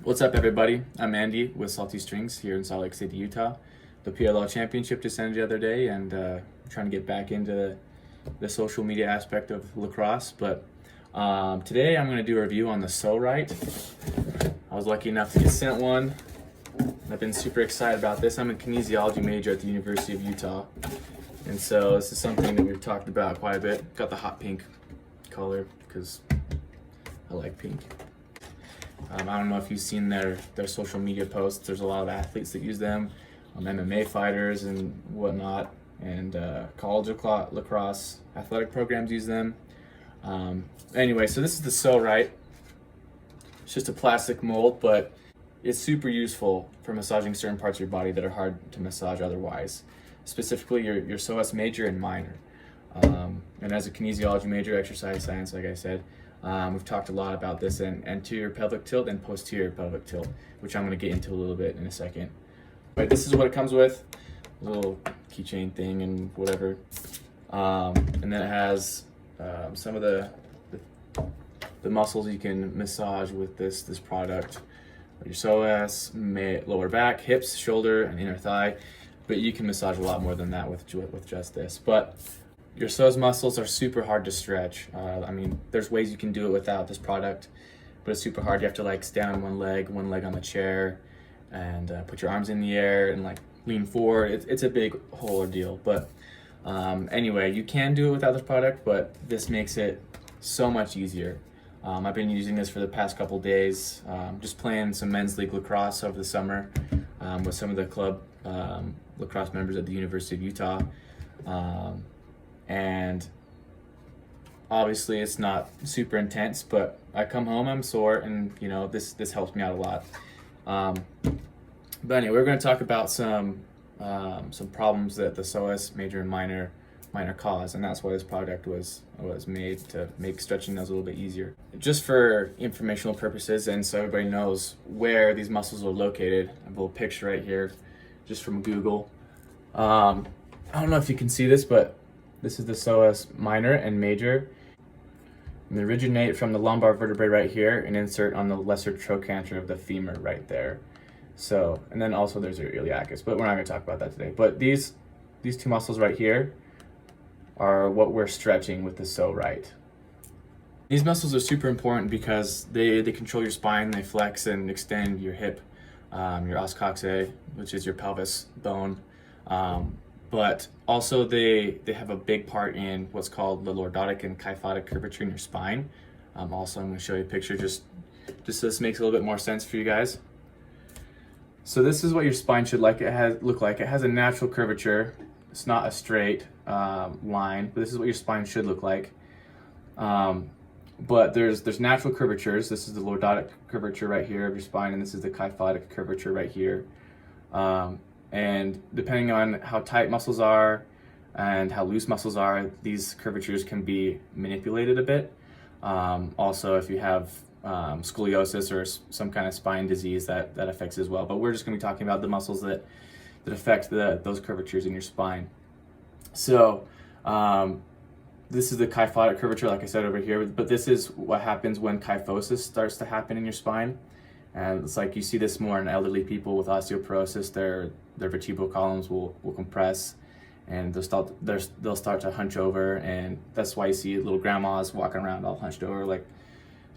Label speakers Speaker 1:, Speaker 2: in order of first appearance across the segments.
Speaker 1: What's up, everybody? I'm Andy with Salty Strings here in Salt Lake City, Utah. The PLL Championship just ended the other day, and trying to get back into the social media aspect of lacrosse. But today I'm going to do a review on the Pso-rite. I was lucky enough to get sent one. I've been super excited about this. I'm a kinesiology major at the University of Utah, and so this is something that we've talked about quite a bit. Got the hot pink color because I like pink. I don't know if you've seen their social media posts. There's a lot of athletes that use them, MMA fighters and whatnot, and college lacrosse athletic programs use them. Anyway, so this is the Pso-rite. It's just a plastic mold, but it's super useful for massaging certain parts of your body that are hard to massage otherwise, specifically your psoas major and minor. And as a kinesiology major, exercise science, like I said, we've talked a lot about this in anterior pelvic tilt and posterior pelvic tilt, which I'm going to get into a little bit in a second. But this is what it comes with, a little keychain thing and whatever. And then it has some of the muscles you can massage with this product. Your psoas, lower back, hips, shoulder, and inner thigh. But you can massage a lot more than that with just this. But your psoas muscles are super hard to stretch. I mean, there's ways you can do it without this product, but it's super hard. You have to like stand on one leg on the chair, and put your arms in the air and like lean forward. It's a big whole ordeal. But anyway, you can do it without this product, but this makes it so much easier. I've been using this for the past couple days, just playing some men's league lacrosse over the summer with some of the club lacrosse members at the University of Utah. And obviously it's not super intense, but I come home, I'm sore, and you know, this helps me out a lot. But anyway, we're going to talk about some problems that the psoas major and minor cause, and that's why this product was made, to make stretching those a little bit easier. Just for informational purposes, and so everybody knows where these muscles are located, I have a little picture right here just from Google. I don't know if you can see this, but this is the psoas minor and major. And they originate from the lumbar vertebrae right here and insert on the lesser trochanter of the femur right there. So, and then also there's your iliacus, but we're not going to talk about that today. But these two muscles right here are what we're stretching with the Pso-rite. These muscles are super important because they control your spine, they flex and extend your hip, your os coxae, which is your pelvis bone. But also they have a big part in what's called the lordotic and kyphotic curvature in your spine. Also, I'm going to show you a picture just so this makes a little bit more sense for you guys. So this is what your spine should look like. It has a natural curvature. It's not a straight line, but this is what your spine should look like. But there's natural curvatures. This is the lordotic curvature right here of your spine, and this is the kyphotic curvature right here. And depending on how tight muscles are and how loose muscles are, these curvatures can be manipulated a bit. Also, if you have scoliosis or some kind of spine disease, that affects as well. But we're just going to be talking about the muscles that affect those curvatures in your spine. So this is the kyphotic curvature, like I said over here, but this is what happens when kyphosis starts to happen in your spine. And it's like you see this more in elderly people with osteoporosis. Their vertebral columns will compress, and they'll start to hunch over, and that's why you see little grandmas walking around all hunched over, like,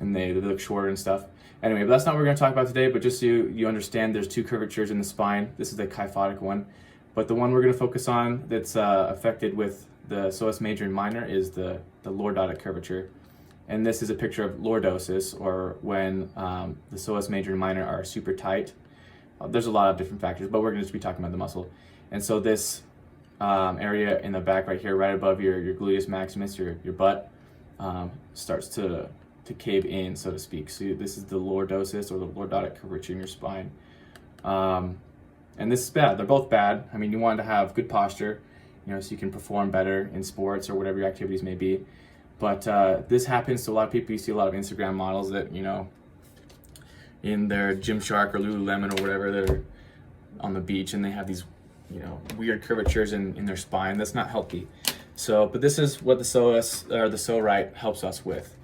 Speaker 1: and they look shorter and stuff. Anyway, but that's not what we're going to talk about today. But just so you understand, there's two curvatures in the spine. This is the kyphotic one, but the one we're going to focus on that's affected with the psoas major and minor is the lordotic curvature. And this is a picture of lordosis, or when the psoas major and minor are super tight. There's a lot of different factors, but we're going to just be talking about the muscle. And so this area in the back right here, right above your gluteus maximus, your butt, starts to cave in, so to speak. So this is the lordosis, or the lordotic curvature in your spine. And this is bad. They're both bad. I mean, you want to have good posture, you know, so you can perform better in sports or whatever your activities may be. But this happens to a lot of people. You see a lot of Instagram models that, you know, in their Gymshark or Lululemon or whatever, they're on the beach and they have these, you know, weird curvatures in their spine. That's not healthy. So, but this is what the psoas, or the Pso-rite, helps us with.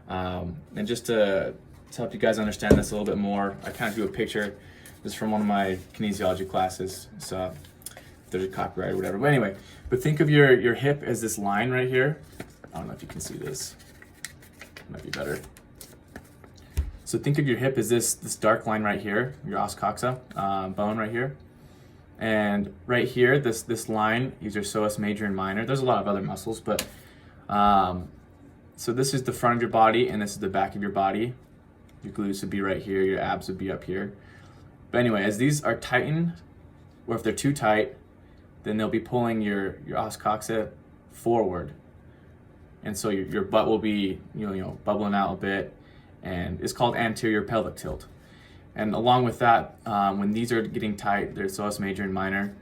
Speaker 1: And just to to help you guys understand this a little bit more, I kind of do a picture. This is from one of my kinesiology classes, so if there's a copyright or whatever. But anyway, but think of your hip as this line right here. I don't know if you can see this. Might be better. So think of your hip as this dark line right here, your os coxa bone right here. And right here, this line is your psoas major and minor. There's a lot of other muscles, but so this is the front of your body and this is the back of your body. Your glutes would be right here, your abs would be up here. But anyway, as these are tightened, or if they're too tight, then they'll be pulling your os coxa forward. And so your butt will be bubbling out a bit, and it's called anterior pelvic tilt. And along with that, when these are getting tight, there's psoas major and minor.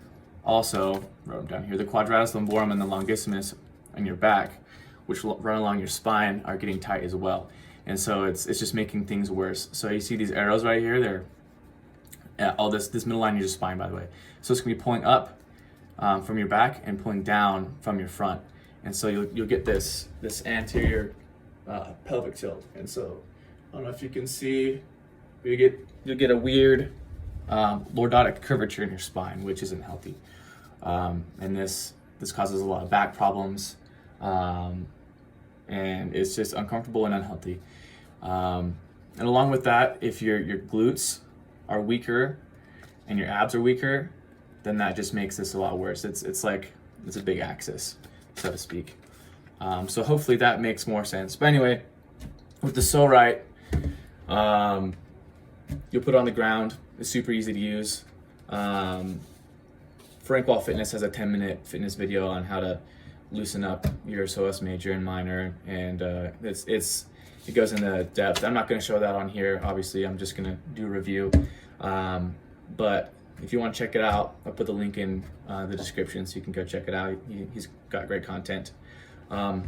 Speaker 1: Also, wrote them down here, the quadratus lumborum and the longissimus on your back, which run along your spine, are getting tight as well. And so it's just making things worse. So you see these arrows right here, they're all this middle line of your spine, by the way. So it's gonna be pulling up from your back and pulling down from your front. And so you'll get this anterior pelvic tilt. And so I don't know if you can see, you'll get a weird lordotic curvature in your spine, which isn't healthy. And this causes a lot of back problems, and it's just uncomfortable and unhealthy. And along with that, if your glutes are weaker and your abs are weaker, then that just makes this a lot worse. It's like it's a big axis, so to speak. So hopefully that makes more sense. But anyway, with the Pso-rite, you'll put it on the ground. It's super easy to use. Frank Wall Fitness has a 10-minute fitness video on how to loosen up your psoas major and minor, and it goes into depth. I'm not going to show that on here, obviously. I'm just going to do a review. But if you want to check it out, I'll put the link in the description so you can go check it out. He's got great content. But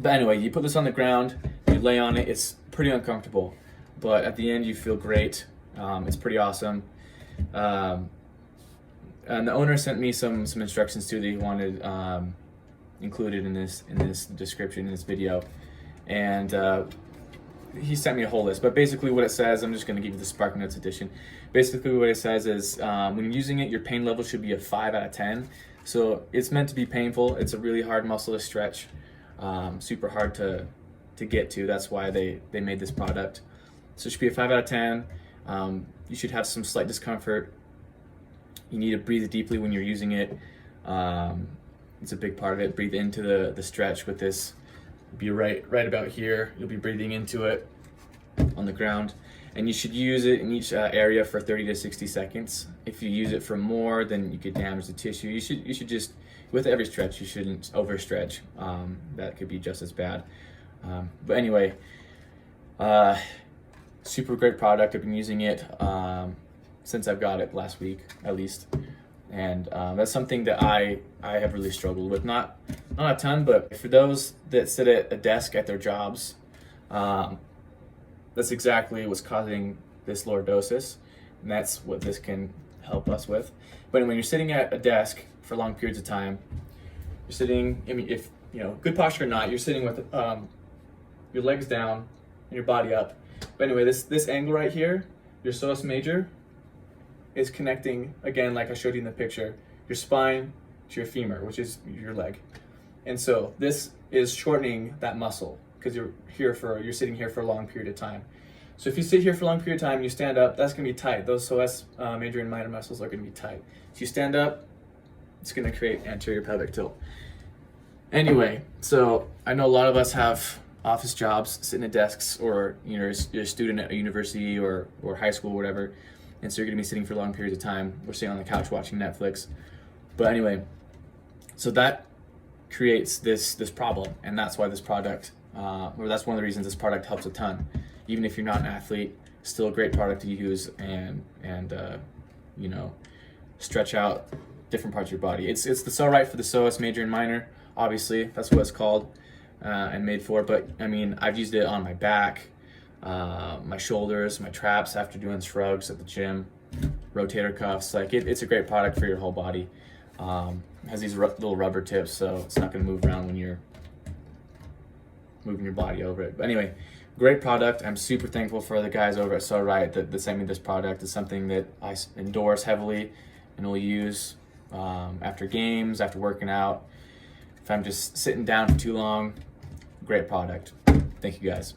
Speaker 1: anyway, you put this on the ground, you lay on it. It's pretty uncomfortable, but at the end you feel great. It's pretty awesome. And the owner sent me some instructions too that he wanted included in this description in this video, and he sent me a whole list. But basically what it says, I'm just going to give you the Spark Notes edition. Basically what it says is when you're using it, your pain level should be a 5 out of 10. So it's meant to be painful. It's a really hard muscle to stretch, super hard to get to. That's why they made this product. So it should be a 5 out of 10. You should have some slight discomfort. You need to breathe deeply when you're using it. It's a big part of it. Breathe into the stretch with this. Be right about here. You'll be breathing into it on the ground. And you should use it in each area for 30 to 60 seconds. If you use it for more, then you could damage the tissue. You should just, with every stretch, you shouldn't overstretch. That could be just as bad. But anyway, super great product. I've been using it since I've got it last week, at least. And that's something that I have really struggled with. Not a ton, but for those that sit at a desk at their jobs, that's exactly what's causing this lordosis, and that's what this can help us with. But when you're sitting at a desk for long periods of time, you're sitting, I mean, if, good posture or not, you're sitting with your legs down and your body up. But anyway, this angle right here, your psoas major, is connecting, again, like I showed you in the picture, your spine to your femur, which is your leg. And so this is shortening that muscle because you're sitting here for a long period of time. So if you sit here for a long period of time, you stand up, that's gonna be tight. Those psoas major and minor muscles are gonna be tight. If you stand up, it's gonna create anterior pelvic tilt. Anyway, so I know a lot of us have office jobs, sitting at desks, or you're a student at a university or high school, or whatever, and so you're gonna be sitting for long periods of time. We're sitting on the couch watching Netflix. But anyway, so that creates this problem, and that's why this product, or that's one of the reasons this product helps a ton. Even if you're not an athlete, still a great product to use and stretch out different parts of your body. It's the Pso-rite for the psoas major and minor, obviously, that's what it's called and made for. But I mean, I've used it on my back, my shoulders, my traps after doing shrugs at the gym, rotator cuffs. Like it's a great product for your whole body. It has these little rubber tips, so it's not going to move around when you're moving your body over it. But anyway, Great product. I'm super thankful for the guys over at Pso-rite that sent me this product. It's something that I endorse heavily and will use after games, after working out. If I'm just sitting down for too long, great product. Thank you guys.